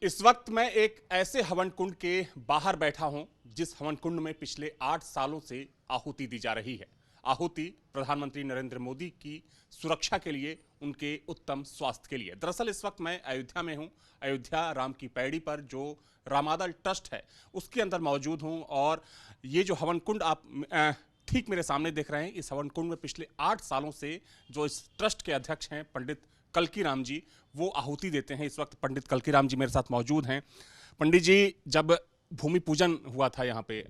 इस वक्त मैं एक ऐसे हवन कुंड के बाहर बैठा हूं जिस हवन कुंड में पिछले 8 सालों से आहुति दी जा रही है। आहुति प्रधानमंत्री नरेंद्र मोदी की सुरक्षा के लिए, उनके उत्तम स्वास्थ्य के लिए। दरअसल इस वक्त मैं अयोध्या में हूं। अयोध्या राम की पैड़ी पर जो रामादल ट्रस्ट है उसके अंदर मौजूद हूं और ये जो हवन कुंड आप ठीक मेरे सामने देख रहे हैं, इस हवन कुंड में पिछले 8 सालों से जो इस ट्रस्ट के अध्यक्ष हैं पंडित कल्की राम जी, वो आहुति देते हैं। इस वक्त पंडित कल्की राम जी मेरे साथ मौजूद हैं। पंडित जी, जब भूमि पूजन हुआ था यहाँ पे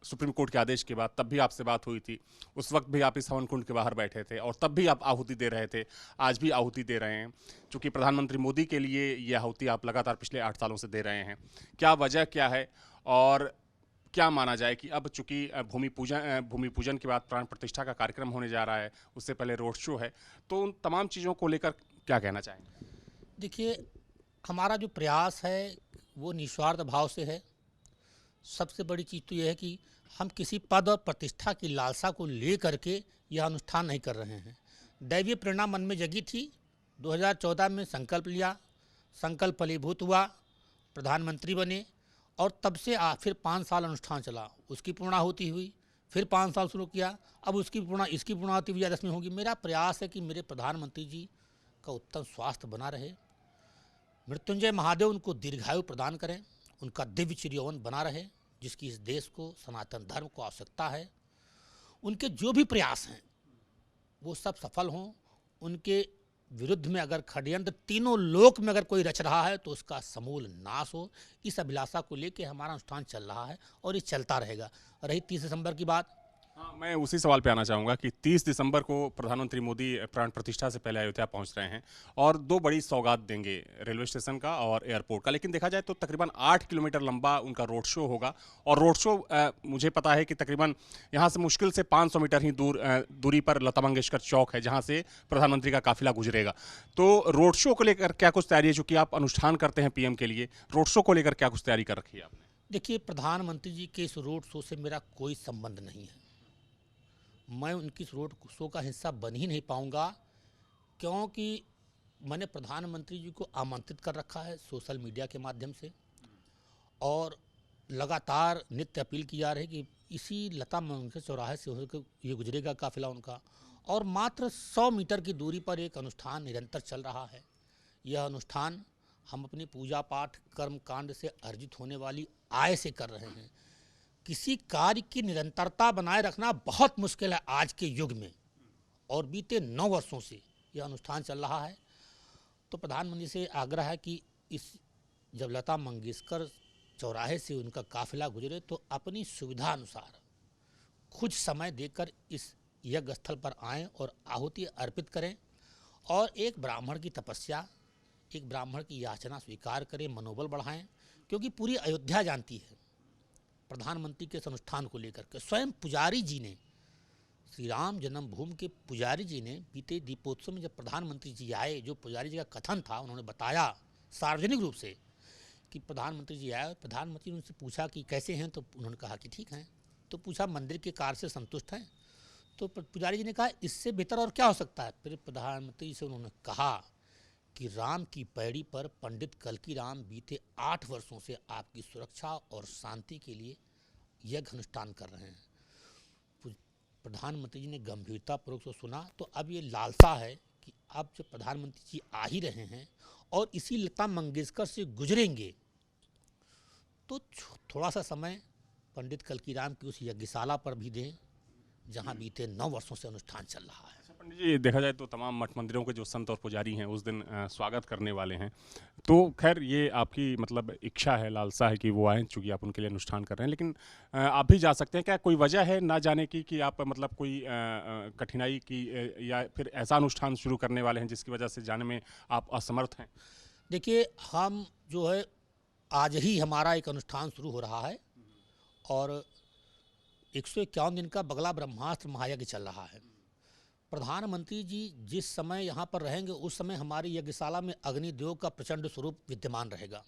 सुप्रीम कोर्ट के आदेश के बाद, तब भी आपसे बात हुई थी। उस वक्त भी आप इस हवन कुंड के बाहर बैठे थे और तब भी आप आहुति दे रहे थे। आज भी आहुति दे रहे हैं क्योंकि प्रधानमंत्री मोदी के लिए ये आहुति आप लगातार पिछले 8 सालों से दे रहे हैं। क्या वजह क्या है और क्या माना जाए कि अब चूंकि भूमि पूजन के बाद प्राण प्रतिष्ठा का कार्यक्रम होने जा रहा है, उससे पहले रोड शो है, तो उन तमाम चीज़ों को लेकर क्या कहना चाहेंगे? देखिए, हमारा जो प्रयास है वो निस्वार्थ भाव से है। सबसे बड़ी चीज़ तो यह है कि हम किसी पद और प्रतिष्ठा की लालसा को ले करके यह अनुष्ठान नहीं कर रहे हैं। दैवीय प्रेरणा मन में जगी थी। 2014 में संकल्प लिया, संकल्प फलीभूत हुआ, प्रधानमंत्री बने और तब से फिर 5 साल अनुष्ठान चला। उसकी पूर्णाहुति हुई, फिर 5 साल शुरू किया, अब इसकी पूर्णाहुति विजयादशमी होगी। मेरा प्रयास है कि मेरे प्रधानमंत्री जी का उत्तम स्वास्थ्य बना रहे, मृत्युंजय महादेव उनको दीर्घायु प्रदान करें, उनका दिव्य चिरयौवन बना रहे, जिसकी इस देश को, सनातन धर्म को आवश्यकता है। उनके जो भी प्रयास हैं वो सब सफल हों। उनके विरुद्ध में अगर षड्यंत्र तीनों लोक में अगर कोई रच रहा है तो उसका समूल नाश हो। इस अभिलाषा को लेकर हमारा अनुष्ठान चल रहा है और ये चलता रहेगा। रही 30 दिसंबर की बात, हाँ, मैं उसी सवाल पे आना चाहूँगा कि 30 दिसंबर को प्रधानमंत्री मोदी प्राण प्रतिष्ठा से पहले अयोध्या पहुँच रहे हैं और 2 बड़ी सौगात देंगे, रेलवे स्टेशन का और एयरपोर्ट का। लेकिन देखा जाए तो तकरीबन 8 किलोमीटर लंबा उनका रोड शो होगा और रोड शो मुझे पता है कि तकरीबन यहाँ से मुश्किल से 500 मीटर ही दूरी पर लता मंगेशकर चौक है, जहाँ से प्रधानमंत्री का काफिला गुजरेगा। तो रोड शो को लेकर क्या कुछ तैयारी है? चूँकि आप अनुष्ठान करते हैं पीएम के लिए, रोड शो को लेकर क्या कुछ तैयारी कर रखी है आपने? देखिए, प्रधानमंत्री जी के इस रोड शो से मेरा कोई संबंध नहीं है। मैं उनकी इस रोड शो का हिस्सा बन ही नहीं पाऊंगा, क्योंकि मैंने प्रधानमंत्री जी को आमंत्रित कर रखा है सोशल मीडिया के माध्यम से और लगातार नित्य अपील की जा रही है कि इसी लता मंगेशकर चौराहे से होकर ये गुजरेगा काफिला उनका। और मात्र 100 मीटर की दूरी पर एक अनुष्ठान निरंतर चल रहा है। यह अनुष्ठान हम अपनी पूजा पाठ कर्म कांड से अर्जित होने वाली आय से कर रहे हैं। किसी कार्य की निरंतरता बनाए रखना बहुत मुश्किल है आज के युग में, और बीते 9 वर्षों से यह अनुष्ठान चल रहा है। तो प्रधानमंत्री से आग्रह है कि जब लता मंगेशकर चौराहे से उनका काफिला गुजरे तो अपनी सुविधा अनुसार कुछ समय देकर इस यज्ञ स्थल पर आएँ और आहुति अर्पित करें और एक ब्राह्मण की तपस्या, एक ब्राह्मण की याचना स्वीकार करें, मनोबल बढ़ाएं। क्योंकि पूरी अयोध्या जानती है प्रधानमंत्री के इस अनुष्ठान को लेकर के। स्वयं पुजारी जी ने, श्री राम जन्मभूमि के पुजारी जी ने बीते दीपोत्सव में जब प्रधानमंत्री जी आए, जो पुजारी जी का कथन था, उन्होंने बताया सार्वजनिक रूप से कि प्रधानमंत्री जी आए। प्रधानमंत्री ने उनसे पूछा कि कैसे हैं, तो उन्होंने कहा कि ठीक हैं। तो पूछा मंदिर के कार्य से संतुष्ट हैं? तो पुजारी जी ने कहा इससे बेहतर और क्या हो सकता है। फिर प्रधानमंत्री से उन्होंने कहा कि राम की पैड़ी पर पंडित कल्की राम बीते 8 वर्षों से आपकी सुरक्षा और शांति के लिए यज्ञ अनुष्ठान कर रहे हैं। प्रधानमंत्री जी ने गंभीरतापूर्वक से सुना। तो अब ये लालसा है कि अब जब प्रधानमंत्री जी आ ही रहे हैं और इसी लता मंगेशकर से गुजरेंगे, तो थोड़ा सा समय पंडित कल्की राम की उस यज्ञशाला पर भी दें जहां बीते 9 वर्षों से अनुष्ठान चल रहा है। पंडित जी, देखा जाए तो तमाम मठ मंदिरों के जो संत और पुजारी हैं उस दिन स्वागत करने वाले हैं। तो खैर ये आपकी मतलब इच्छा है, लालसा है कि वो आएँ, चूँकि आप उनके लिए अनुष्ठान कर रहे हैं। लेकिन आप भी जा सकते हैं। क्या कोई वजह है ना जाने की कि आप मतलब कोई कठिनाई की या फिर ऐसा अनुष्ठान शुरू करने वाले हैं जिसकी वजह से जाने में आप असमर्थ हैं? देखिए, हम जो है आज ही हमारा एक अनुष्ठान शुरू हो रहा है और 151 दिन का बगला ब्रह्मास्त्र महायज्ञ चल रहा है। प्रधानमंत्री जी जिस समय यहाँ पर रहेंगे उस समय हमारी यज्ञशाला में अग्निदेव का प्रचंड स्वरूप विद्यमान रहेगा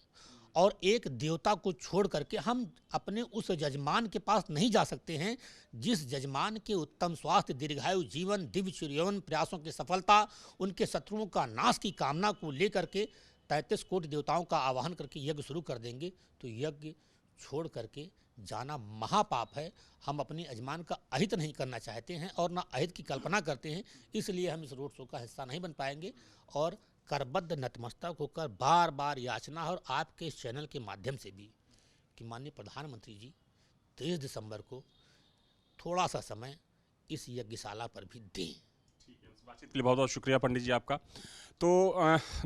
और एक देवता को छोड़ करके हम अपने उस यजमान के पास नहीं जा सकते हैं जिस यजमान के उत्तम स्वास्थ्य, दीर्घायु जीवन, दिव्य चिरयौवन, प्रयासों की सफलता, उनके शत्रुओं का नाश की कामना को लेकर के 33 कोटि देवताओं का आवाहन करके यज्ञ शुरू कर देंगे तो यज्ञ छोड़ करके जाना महापाप है। हम अपने यजमान का अहित नहीं करना चाहते हैं और ना अहित की कल्पना करते हैं, इसलिए हम इस रोड शो का हिस्सा नहीं बन पाएंगे। और करबद्ध नतमस्तक होकर बार बार याचना और आपके इस चैनल के माध्यम से भी कि माननीय प्रधानमंत्री जी 23 दिसंबर को थोड़ा सा समय इस यज्ञशाला पर भी दें। बातचीत के लिए बहुत बहुत शुक्रिया पंडित जी आपका। तो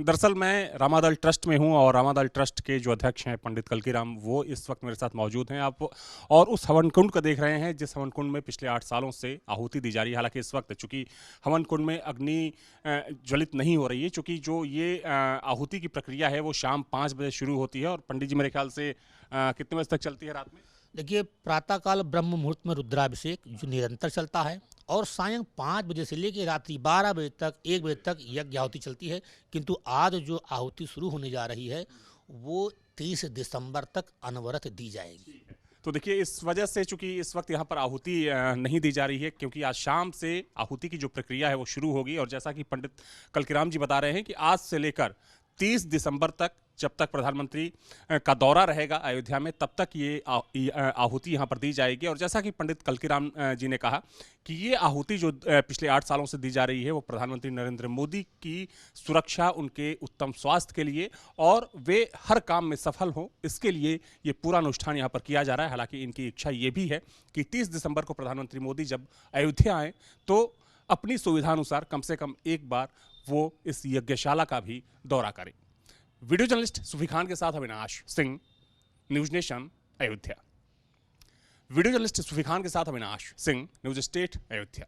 दरअसल मैं रामादल ट्रस्ट में हूं और रामादल ट्रस्ट के जो अध्यक्ष हैं पंडित कल्कीराम, वो इस वक्त मेरे साथ मौजूद हैं। आप और उस हवन कुंड को देख रहे हैं जिस हवन कुंड में पिछले 8 सालों से आहुति दी जा रही है। हालांकि इस वक्त चूंकि हवन कुंड में अग्नि ज्वलित नहीं हो रही है, चूंकि जो ये आहुति की प्रक्रिया है वो शाम 5 बजे शुरू होती है और पंडित जी मेरे ख्याल से कितने बजे तक चलती है रात में? देखिए, प्रातःकाल ब्रह्म मुहूर्त में रुद्राभिषेक जो निरंतर चलता है और सायं 5 बजे से लेकर रात्रि 12 बजे तक 1 बजे तक यज्ञ आहुति चलती है। किंतु आज जो आहुति शुरू होने जा रही है वो 30 दिसंबर तक अनवरत दी जाएगी। तो देखिए, इस वजह से चूंकि इस वक्त यहाँ पर आहुति नहीं दी जा रही है क्योंकि आज शाम से आहुति की जो प्रक्रिया है वो शुरू होगी। और जैसा कि पंडित कल्कीराम जी बता रहे हैं कि आज से लेकर 30 दिसंबर तक, जब तक प्रधानमंत्री का दौरा रहेगा अयोध्या में, तब तक ये आहुति यहाँ पर दी जाएगी। और जैसा कि पंडित कल्कीराम जी ने कहा कि ये आहुति जो पिछले 8 सालों से दी जा रही है वो प्रधानमंत्री नरेंद्र मोदी की सुरक्षा, उनके उत्तम स्वास्थ्य के लिए और वे हर काम में सफल हों, इसके लिए ये पूरा अनुष्ठान यहाँ पर किया जा रहा है। हालांकि इनकी इच्छा ये भी है कि 30 दिसंबर को प्रधानमंत्री मोदी जब अयोध्या आएँ तो अपनी सुविधानुसार कम से कम एक बार वो इस यज्ञशाला का भी दौरा करें। वीडियो जर्नलिस्ट सुफी खान के साथ Avinash Singh, News Nation, Ayodhya. Video journalist Sufi Khan के साथ अविनाश सिंह, न्यूज स्टेट, अयोध्या।